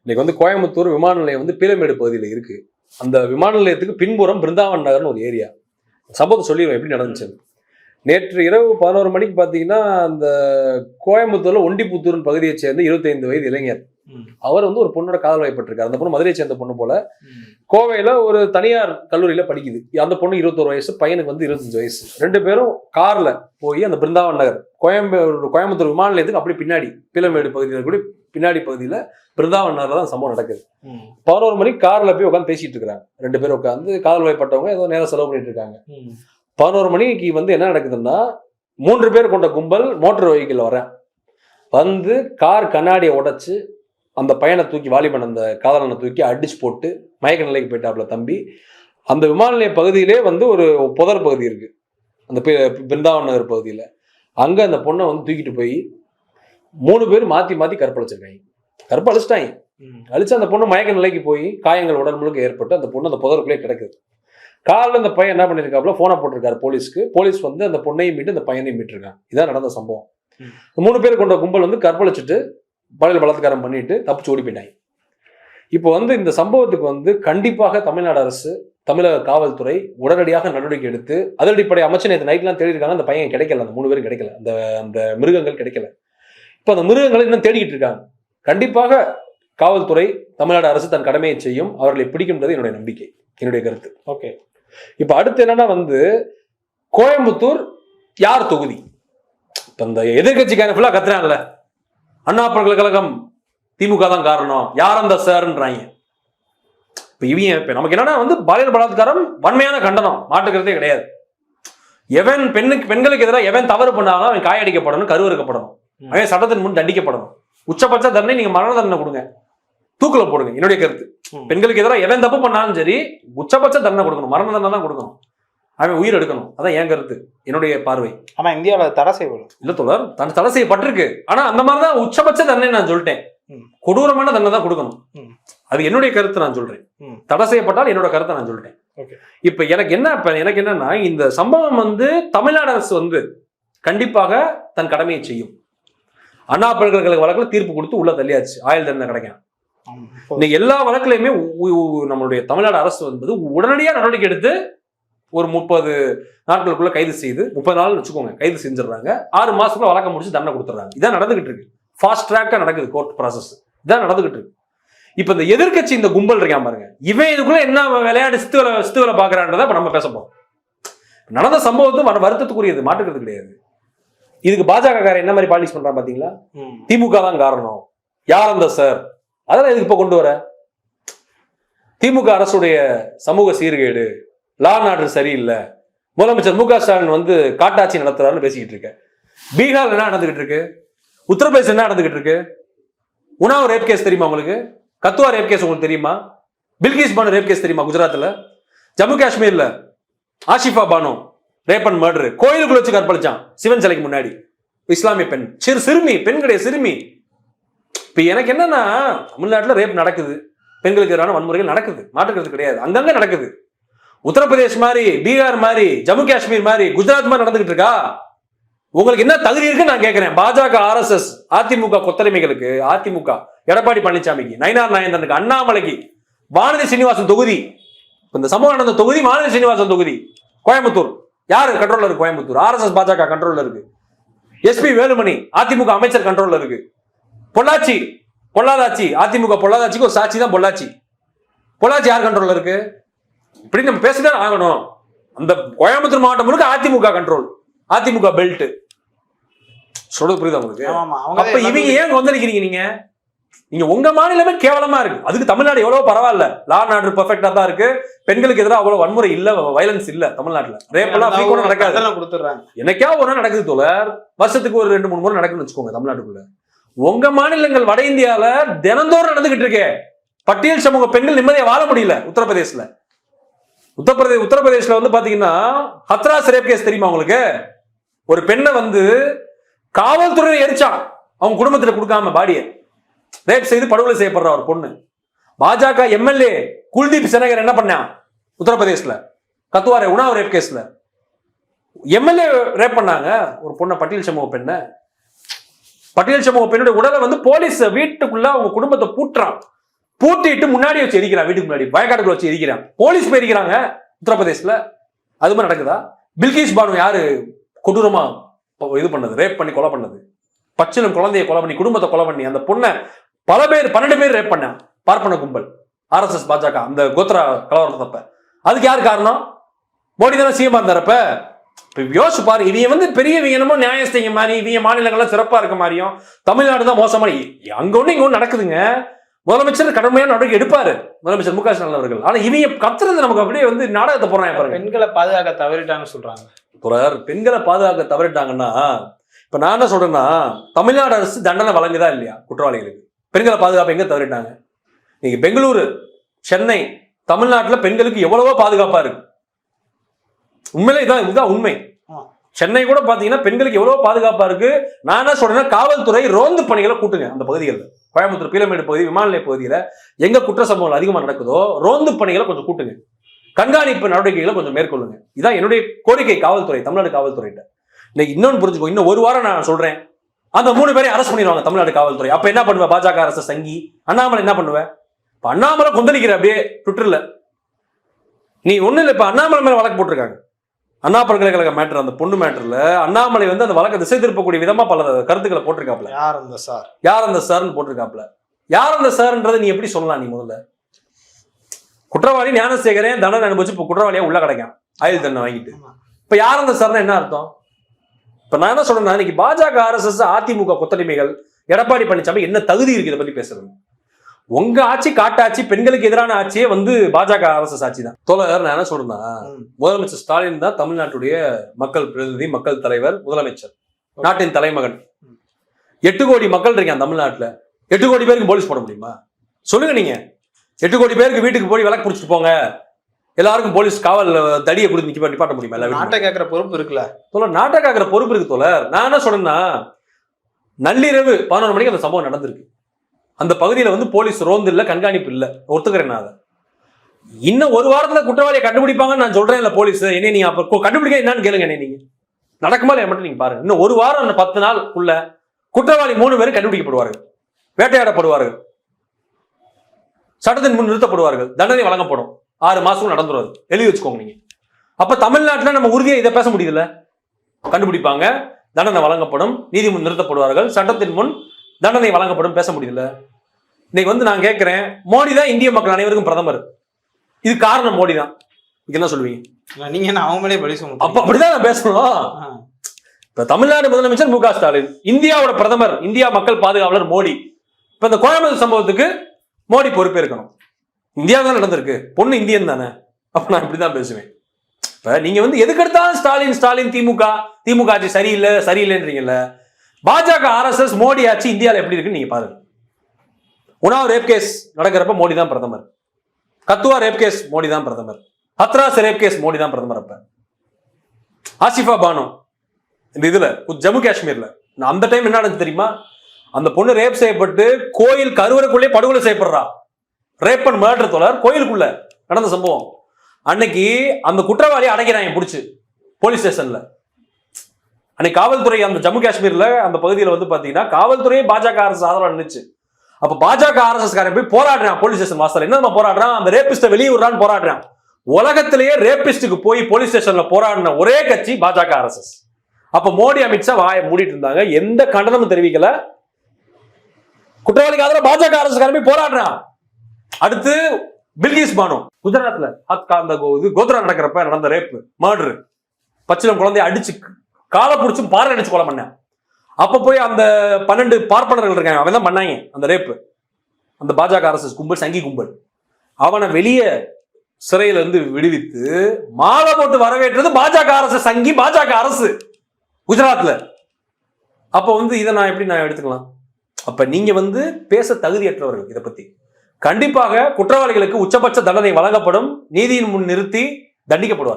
இன்னைக்கு வந்து கோயம்புத்தூர் விமான நிலையம் வந்து பீலமேடு பகுதியில் இருக்கு. அந்த விமான நிலையத்துக்கு பின்புறம் பிருந்தாவன் நகர்னு ஒரு ஏரியா. சம்பவத்தை சொல்லிடுவேன் எப்படி நடந்துச்சு. நேற்று இரவு 11 மணிக்கு பார்த்தீங்கன்னா அந்த கோயம்புத்தூர்ல ஒண்டிப்புத்தூர் பகுதியை சேர்ந்த 25 வயது இளைஞர், அவர் வந்து ஒரு பொண்ணோட காதல் வயப்பட்டிருக்காரு. அந்த பொண்ணு மதுரையை சேர்ந்த பொண்ணு போல. கோவையில ஒரு தனியார் கல்லூரியில படிக்குது. அந்த பொண்ணு 21 வயசு, பையனுக்கு வந்து 25 வயசு. 2 பேரும் கார்ல போய் அந்த பிருந்தாவன் நகர் கோயம்புத்தூர் விமான நிலையத்துக்கு அப்படி பின்னாடி பீலமேடு பகுதியில் கூட பின்னாடி பகுதியில பிருந்தாவன் நகர்ல தான் சம்பவம் நடக்குது. 11 மணிக்கு கார்ல போய் உட்காந்து பேசிட்டு இருக்காங்க. 2 பேரும் உட்காந்து காதல் வயப்பட்டவங்க ஏதோ நேரம் செலவு பண்ணிட்டு இருக்காங்க. 11 மணிக்கு வந்து என்ன நடக்குதுன்னா 3 பேர் கொண்ட கும்பல் மோட்டார் வெஹிக்கிள் வந்து கார் கண்ணாடியை உடைச்சு அந்த பையனை தூக்கி வாலிபன் அந்த காதலனை தூக்கி அடிச்சு போட்டு மயக்க நிலைக்கு போயிட்டாப்புல தம்பி. அந்த விமான நிலைய பகுதியிலே வந்து ஒரு புதர் பகுதி இருக்கு அந்த பிருந்தாவன் நகர் பகுதியில். அங்கே அந்த பொண்ணை வந்து தூக்கிட்டு போய் 3 பேர் மாற்றி மாற்றி கற்பழிச்சிருக்காங்க. கற்பழிச்சிட்டாங்க. அழிச்சு அந்த பொண்ணு மயக்க நிலைக்கு போய் காயங்கள் உடல் முழுக்க ஏற்பட்டு அந்த பொண்ணு அந்த புதருக்குள்ளே கிடக்குது. காலில் அந்த பையன் என்ன பண்ணியிருக்காப்புல ஃபோனை போட்டிருக்காரு போலீஸ்க்கு. போலீஸ் வந்து அந்த பொண்ணையும் மீட்டு அந்த பையனையும் மீட்டிருக்காங்க. இதான் நடந்த சம்பவம். 3 பேர் கொண்ட கும்பல் வந்து கற்பழிச்சுட்டு பாலியல் பலாத்காரம் பண்ணிட்டு தப்பிச்சு ஓடி போயிட்டாங்க. இப்போ வந்து இந்த சம்பவத்துக்கு வந்து கண்டிப்பாக தமிழ்நாடு அரசு, தமிழக காவல்துறை உடனடியாக நடவடிக்கை எடுத்து அதிரடிப்படை அமைச்சர் நேற்று நைட்லாம் தேடி இருக்காங்க. அந்த பையன் கிடைக்கல, அந்த 3 பேரும் கிடைக்கல, அந்த மிருகங்கள் கிடைக்கல. இப்போ அந்த மிருகங்களை இன்னும் தேடிக்கிட்டு இருக்காங்க. கண்டிப்பாக காவல்துறை, தமிழ்நாடு அரசு தன் கடமையை செய்யும், அவர்களை பிடிக்கின்றது என்னுடைய நம்பிக்கை, என்னுடைய கருத்து. ஓகே, இப்போ அடுத்து என்னன்னா வந்து கோயம்புத்தூர் யார் தொகுதி? இப்போ இந்த எதிர்கட்சிக்காரன் ஃபுல்லாக கத்துறாங்கல்ல, அண்ணா பல்கலைக்கழகம் திமுக தான் காரணம், யார் அந்த சார்ன்றாங்க. இப்போ இவங்க நமக்கு என்னன்னா வந்து பாலியல் பலாத்காரம் வன்மையான கண்டனம், மாட்டுக்கிறதே கிடையாது. எவன் பெண்களுக்கு எதிராக எவன் தவறு பண்ணாலும் அவன் காயடிக்கப்படணும், கருவறுக்கப்படணும், அவன் சட்டத்தின் முன் தண்டிக்கப்படணும். உச்சபட்ச தண்டனை நீங்க மரண தண்டனை கொடுங்க, தூக்குல போடுங்க, என்னுடைய கருத்து. பெண்களுக்கு எதிராக எவன் தப்பு பண்ணாலும் சரி உச்சபட்ச தண்டனை கொடுக்கணும், மரண தண்டனை தான் கொடுக்கணும், அவன் உயிர் எடுக்கணும். அதான் என் கருத்து, என்னுடைய பார்வை. ஆனா இந்தியாவில் தடை செய்யப்படும் இல்ல தோழர், தடை செய்யப்பட்டிருக்கு. ஆனா அந்த மாதிரிதான் உச்சபட்ச தண்டனை நான் சொல்லிட்டேன், கொடூரமான தண்டனை தான் கொடுக்கணும். அது என்னுடைய கருத்து, நான் சொல்றேன். தடை செய்யப்பட்டால் என்னோட கருத்தை நான் சொல்லிட்டேன். இப்ப எனக்கு என்னன்னா இந்த சம்பவம் வந்து தமிழ்நாடு அரசு வந்து கண்டிப்பாக தன் கடமையை செய்யும். அண்ணா பல்கலைக்கழக வழக்குல தீர்ப்பு கொடுத்து உள்ள தள்ளியாச்சு, ஆயுள் தண்டனை கிடைக்கும். இன்னைக்கு எல்லா வழக்குலையுமே நம்மளுடைய தமிழ்நாடு அரசு வந்து உடனடியாக நடவடிக்கை எடுத்து ஒரு 30 நாட்களுக்குள்ள கைது செய்து, 30 நாள் வச்சுக்கோங்க, கைது செஞ்சிடறாங்க. 6 மாசத்துக்குள்ள வழக்கம் முடிச்சு தண்டனை கொடுத்துறாங்க. இதான் நடந்துகிட்டு இருக்கு. ஃபாஸ்ட் ட்ராக்கா நடக்குது கோர்ட் ப்ராசஸ். இதான் நடந்துகிட்டு இருக்கு. இப்ப இந்த எதிர்கட்சி இந்த கும்பல் இருக்கான் பாருங்க, இவன் இதுக்குள்ள என்ன விளையாடு சித்து வேலை பாக்குறான்றத இப்ப நம்ம பேச போறோம். நடந்த சம்பவத்தை வருத்தத்துக்குரியது, மாட்டுக்கிறது கிடையாது. இதுக்கு பாஜக என்ன மாதிரி பாலிடிக்ஸ் பண்றான் பாத்தீங்களா? திமுக தான் காரணம், யார் அந்த சார், அதெல்லாம் எதுக்கு இப்ப கொண்டு வர? திமுக அரசுடைய சமூக சீர்கேடு, லா அண்ட் ஆர்டர் சரியில்லை, முதலமைச்சர் மு க ஸ்டாலின் வந்து காட்டாட்சி நடத்துறாருன்னு பேசிக்கிட்டு இருக்க. பீகார் என்ன நடந்துகிட்டு இருக்கு, உத்தரப்பிரதேசம் என்ன நடந்துகிட்டு இருக்கு? உனாவ் ரேப் கேஸ் தெரியுமா உங்களுக்கு? கத்துவா ரேப் கேஸ் உங்களுக்கு தெரியுமா? பில்கிஸ் பானு ரேப் கேஸ் தெரியுமா குஜராத்ல? ஜம்மு காஷ்மீர்ல Ashifa Banu rape and murder, கோயிலுக்குள்ள வச்சு கற்பழிச்சான் சிவன் சிலைக்கு முன்னாடி, இஸ்லாமிய பெண், சிறுமி, பெண் கிடையாது சிறுமி. இப்ப எனக்கு என்னன்னா தமிழ்நாட்டுல ரேப் நடக்குது, பெண்களுக்கு எதிரான வன்முறைகள் நடக்குது, மாற்றுக்கிறது கிடையாது, அங்கங்க நடக்குது. உத்தரப்பிரதேஷ் மாதிரி, பீகார் மாதிரி, ஜம்மு காஷ்மீர் மாதிரி, குஜராத் மாதிரி நடந்துகிட்டு இருக்கா? உங்களுக்கு என்ன தகுதி இருக்குன்னு நான் கேட்கிறேன். பாஜக, RSS, அதிமுக கொத்தடிமைகளுக்கு, அதிமுக எடப்பாடி பழனிசாமிக்கு, நயினார் நாகேந்திரனுக்கு, அண்ணாமலைக்கு, வானதி சீனிவாசன் தொகுதி, இந்த சம்பவம் நடந்த தொகுதி வானதி சீனிவாசன் தொகுதி, கோயம்புத்தூர் யாரு கண்ட்ரோல்ல இருக்கு? கோயம்புத்தூர் RSS பாஜக கண்ட்ரோல்ல இருக்கு. SP வேலுமணி அதிமுக அமைச்சர் கண்ட்ரோல்ல இருக்கு. பொள்ளாச்சி, பொள்ளாதாச்சி, அதிமுக பொள்ளாதாச்சிக்கு ஒரு சாட்சி தான் பொள்ளாச்சி. பொள்ளாச்சி யார் கண்ட்ரோல்ல இருக்கு? இப்படி நம்ம பேசிதான் ஆகணும். அந்த கோயம்புத்தூர் மாவட்டம் முழுக்க அதிமுக கண்ட்ரோல், அதிமுக பெல்ட். சொல்றது புரியுதா உங்களுக்கு? அப்ப இவங்க ஏன் கொந்தளிக்கிறீங்க? நீங்க உங்க மாநிலமே கேவலமா இருக்கு, அதுக்கு தமிழ்நாடு எவ்வளவு பரவாயில்ல, லா அண்ட் ஆர்டர் பெர்ஃபெக்ட்டா தான் இருக்கு, பெண்களுக்கு எதிராக அவ்வளவு வன்முறை இல்ல, வயலன்ஸ் இல்ல தமிழ்நாட்டுல, ரேப் எல்லாம் ஃப்ரீ நடக்காது. என்னைக்கா ஒரு நாள் நடக்குது தோழர், வருஷத்துக்கு ஒரு 2-3 முறை நடக்குன்னு வச்சுக்கோங்க தமிழ்நாட்டுக்குள்ள. உங்க மாநிலங்கள் வட இந்தியால தினந்தோறும் நடந்துகிட்டு இருக்கே. பட்டியல் சமூக பெண்கள் நிம்மதியா வாழ முடியல. உத்தரப்பிரதேசல வந்து பாத்தீங்கன்னா ஹத்ராஸ் ரேப் கேஸ் தெரியுமா உங்களுக்கு? ஒரு பெண்ணை வந்து காவல்துறை எரிச்சான், அவங்க குடும்பத்துல கொடுக்காம பாடியை ரேப் செய்து படுகொலை செய்யப்படுற ஒரு பொண்ணு. பாஜக MLA குல்தீப் செனகர் என்ன பண்ணான் உத்தரப்பிரதேசல, கத்துவாரே உனாவ் ரேப் கேஸ்ல MLA ரேப் பண்ணாங்க ஒரு பொண்ணை, பட்டியல் சமூக பெண்ணை. பட்டியல் சமூக பெண்ணுடைய உடலை வந்து போலீஸ் வீட்டுக்குள்ள அவங்க குடும்பத்தை பூட்டுறான். பூட்டிட்டு முன்னாடி வச்சு எரிக்கிறான், வீட்டுக்கு முன்னாடி வயக்காட்டுக்குள்ள வச்சு எரிக்கிறான். போலீஸ் போய் எரிக்கிறாங்க உத்தரப்பிரதேசல. அது மாதிரி நடக்குதா? பில்கிஸ் பானு யாரு கொடூரமா இது பண்ணது, ரேப் பண்ணி கொலை பண்ணது, பச்சிலம் குழந்தைய கொலை பண்ணி குடும்பத்தை கொலை பண்ணி அந்த பொண்ணை பல பேர் 12 பேர் ரேப் பண்ண பார்ப்பன கும்பல் RSS பாஜக அந்த கோத்ரா கலவரத்தப்ப. அதுக்கு யாரு காரணம்? மோடி தானே சிஎம் இருந்தாரப்ப. யோசிச்சு பாரு, இவங்க பெரிய என்னமோ நியாயஸ்தீங்க மாதிரி, இவங்க மாநிலங்கள்லாம் சிறப்பா இருக்க மாதிரியும் தமிழ்நாடு தான் மோசமான. அங்க ஒண்ணு இங்க ஒண்ணு நடக்குதுங்க. முதலமைச்சர் கடுமையான நடவடிக்கை எடுப்பாரு, முதலமைச்சர் மு க ஸ்டாலின் அவர்கள். ஆனா இவங்க கத்துறது நமக்கு அப்படியே நாடகத்தை போறாங்க பாருங்க. பெண்களை பாதுகாக்க தவறிட்டாங்கன்னு சொல்றாங்க. பெண்களை பாதுகாக்க தவறிட்டாங்கன்னா இப்ப நான் என்ன சொல்றேன்னா, தமிழ்நாடு அரசு தண்டனை வழங்குதா இல்லையா குற்றவாளிகளுக்கு? பெண்களை பாதுகாப்பு எங்க தவறிட்டாங்க? நீங்க பெங்களூரு, சென்னை, தமிழ்நாட்டுல பெண்களுக்கு எவ்வளவோ பாதுகாப்பா இருக்கு. உண்மையிலே இதுதான் உண்மை. சென்னை கூட பாத்தீங்கன்னா பெண்களுக்கு எவ்வளவு பாதுகாப்பா இருக்கு. நான் என்ன சொல்றேன்னா, காவல்துறை ரோந்து பணிகளை கூட்டுங்க. அந்த பகுதிகளில் கோயம்புத்தூர் பீலமேடு பகுதி, விமான நிலைய பகுதியில எங்க குற்ற சம்பவங்கள் அதிகமா நடக்குதோ ரோந்து பணிகளை கொஞ்சம் கூட்டுங்க, கண்காணிப்பு நடவடிக்கைகளை கொஞ்சம் மேற்கொள்ளுங்க. இதான் என்னுடைய கோரிக்கை காவல்துறை, தமிழ்நாடு காவல்துறையிட்ட. இன்னைக்கு இன்னொன்னு புரிஞ்சுக்கோ, இன்னும் ஒரு வாரம் நான் சொல்றேன், அந்த 3 பேரை அரெஸ்ட் பண்ணிடுவாங்க தமிழ்நாடு காவல்துறை. அப்ப என்ன பண்ணுவேன்? பாஜக அரசு சங்கி அண்ணாமலை என்ன பண்ணுவேன்? இப்ப அண்ணாமலை கொந்தளிக்கிற அப்படியே ட்விட்டர்ல. நீ ஒண்ணு இல்லை, இப்ப அண்ணாமலை மேல வழக்கு போட்டிருக்காங்க. அண்ணா பல்கலைக்கழக மேட்டர், அந்த பொண்ணு மேட்டர்ல அண்ணாமலை அந்த வழக்கை திசை திருப்பக்கூடிய விதமா பல கருத்துக்களை போட்டிருக்காப்ல. யார் அந்த சார்னு போட்டிருக்காப்ல. யார் அந்த சார்ன்றதை நீ எப்படி சொல்லலாம்? நீ முதல்ல குற்றவாளி ஞானசேகரன் தண்டனை அனுபவிச்சு இப்ப குற்றவாளியா உள்ள கிடைக்கான், ஆயுள் தண்டனை வாங்கிட்டு. இப்ப யார் அந்த சார்னா என்ன அர்த்தம்? இப்ப நான் என்ன சொல்றேன்னா, இன்னைக்கு பாஜக RSS அதிமுக கொத்தடிமைகள் எடப்பாடி பழனிசாமி என்ன தகுதி இருக்கு இதை பத்தி பேசுறது? உங்க ஆட்சி காட்டாட்சி, பெண்களுக்கு எதிரான ஆட்சியே பாஜக RSS ஆட்சி தான். தோழர், நான் என்ன சொல்றேன்னா, முதலமைச்சர் ஸ்டாலின் தான் தமிழ்நாட்டுடைய மக்கள் பிரதிநிதி, மக்கள் தலைவர், முதலமைச்சர், நாட்டின் தலைமகன். 8 கோடி மக்கள் இருக்காங்க தமிழ்நாட்டுல. 8 கோடி பேருக்கு போலீஸ் போட முடியுமா? சொல்லுங்க நீங்க. 8 கோடி பேருக்கு வீட்டுக்கு போய் விளக்கு பிடிச்சிட்டு போங்க, எல்லாருக்கும் போலீஸ் காவல் தடியை கொடுத்து நிப்பாட்ட முடியுமா? நாட்டை கேட்கிற பொறுப்பு இருக்குல்ல தோழர், நாட்டை கேட்கிற பொறுப்பு இருக்கு தோழர். நான் என்ன சொல்றேன்னா, நள்ளிரவு 11 மணிக்கு அந்த சம்பவம் நடந்திருக்கு. அந்த பகுதியில போலீஸ் ரோந்து இல்ல, கண்காணிப்பு இல்ல, ஒத்துக்கிறேன் நான். இன்னும் ஒரு வாரத்துல குற்றவாளியை கண்டுபிடிப்பாங்கன்னு நான் சொல்றேன் இல்ல போலீஸ். என்ன நீங்க அப்ப கண்டுபிடிக்க என்னன்னு கேளுங்க. என்ன நீங்க நடக்குமா இல்லையா மட்டும் நீங்க பாருங்க. இன்னும் ஒரு வாரம் 10 நாள் உள்ள குற்றவாளி 3 பேரும் கண்டுபிடிக்கப்படுவார்கள், வேட்டையாடப்படுவார்கள், சட்டத்தின் முன் நிறுத்தப்படுவார்கள், தண்டனை வழங்கப்படும். 6 மாசம் நடந்துருவாரு, எழுதி வச்சுக்கோங்க நீங்க. அப்ப தமிழ்நாட்டுல நம்ம உறுதியை இதை பேச முடியுதுல்ல? கண்டுபிடிப்பாங்க, தண்டனை வழங்கப்படும், நீதி முன் நிறுத்தப்படுவார்கள், சட்டத்தின் முன் தண்டனை வழங்கப்படும், பேச முடியுதுல்ல? இன்னைக்கு நான் கேட்கிறேன், மோடி தான் இந்திய மக்கள் அனைவருக்கும் பிரதமர். இது காரணம் மோடி தான். என்ன சொல்லுவீங்க? நீங்க என்ன அவங்களே பலி சொல்லுங்க. அப்ப அப்படிதான் நான் பேசணும். இப்ப தமிழ்நாடு முதலமைச்சர் மு க ஸ்டாலின், இந்தியாவோட பிரதமர், இந்தியா மக்கள் பாதுகாவலர் மோடி. இப்ப இந்த கோயம்புத்தூர் சம்பவத்துக்கு மோடி பொறுப்பேற்கணும். இந்தியா தான் நடந்திருக்கு, பொண்ணு இந்தியன் தானே. அப்ப நான் இப்படிதான் பேசுவேன். இப்ப நீங்க எதுக்கு எடுத்தாலும் ஸ்டாலின் ஸ்டாலின், திமுக ஆட்சி சரியில்லைன்றீங்கல்ல. பாஜக RSS மோடி ஆட்சி இந்தியாவில் எப்படி இருக்குன்னு நீங்க பாருங்க. உனாவ் ரேப் கேஸ் நடக்கிறப்ப மோடி தான் பிரதமர், கத்துவா ரேப் கேஸ் மோடி தான் பிரதமர், ஹத்ராஸ் ரேப் கேஸ் மோடி தான் பிரதமர். அப்ப ஆசிஃபா பானு இந்த இதுல ஜம்மு காஷ்மீர்ல அந்த டைம் என்ன நடந்துச்சு தெரியுமா? அந்த பொண்ணு ரேப் செய்யப்பட்டு கோயில் கருவறைக்குள்ளே படுகொலை செய்யப்படுறா. ரேப் அண்ட் மர்டர் தோழர், கோயிலுக்குள்ள நடந்த சம்பவம். அன்னைக்கு அந்த குற்றவாளியை அடைக்கிறாங்க பிடிச்சு போலீஸ் ஸ்டேஷன்ல. அன்னைக்கு காவல்துறை அந்த ஜம்மு காஷ்மீர்ல அந்த பகுதியில் பாத்தீங்கன்னா காவல்துறையே பாஜக அரசு ஆதரவு நின்னுச்சு. அப்ப பாஜக RSS காரன் போய் போராடுறான் போலீஸ் ஸ்டேஷன் வாசல். என்ன போராடுறான்? அந்த ரேபிஸ்ட வெளியே விடுறான்னு போராடுறான். உலகத்திலேயே ரேபிஸ்டுக்கு போய் போலீஸ் ஸ்டேஷன்ல போராடின ஒரே கட்சி பாஜக RSS. அப்ப மோடி, அமித்ஷா வாயை மூடிட்டு இருந்தாங்க, எந்த கண்டனமும் தெரிவிக்கல. குற்றவாளிக்கு ஆதரவு பாஜக RSS காரன் போய் போராடுறான். அடுத்து பில்கிஸ் பானு குஜராத்ல அந்த கோத்ரா நடக்கிறப்ப நடந்த ரேப் மர்டர், பச்சிலம் குழந்தைய அடிச்சு காலை பிடிச்சும் பாறை அடிச்சு கொலை பண்ண. அப்ப போய் அந்த 12 பார்ப்பனர்கள் இருக்காங்க, அவன் தான் பண்ணாங்க அந்த ரேப்பு. அந்த பாஜக RSS கும்பல், சங்கி கும்பல். அவனை வெளியே சிறையில இருந்து விடுவித்து மாலை போட்டு வரவேற்றது பாஜக RSS சங்கி, பாஜக அரசு குஜராத்ல. அப்ப இதை நான் எப்படி எடுத்துக்கலாம்? அப்ப நீங்க பேச தகுதியற்றவர்கள். இதை பத்தி கண்டிப்பாக குற்றவாளிகளுக்கு உச்சபட்ச தண்டனை வழங்கப்படும், நீதியின் முன் நிறுத்தி தண்டிக்கப்படுவார்.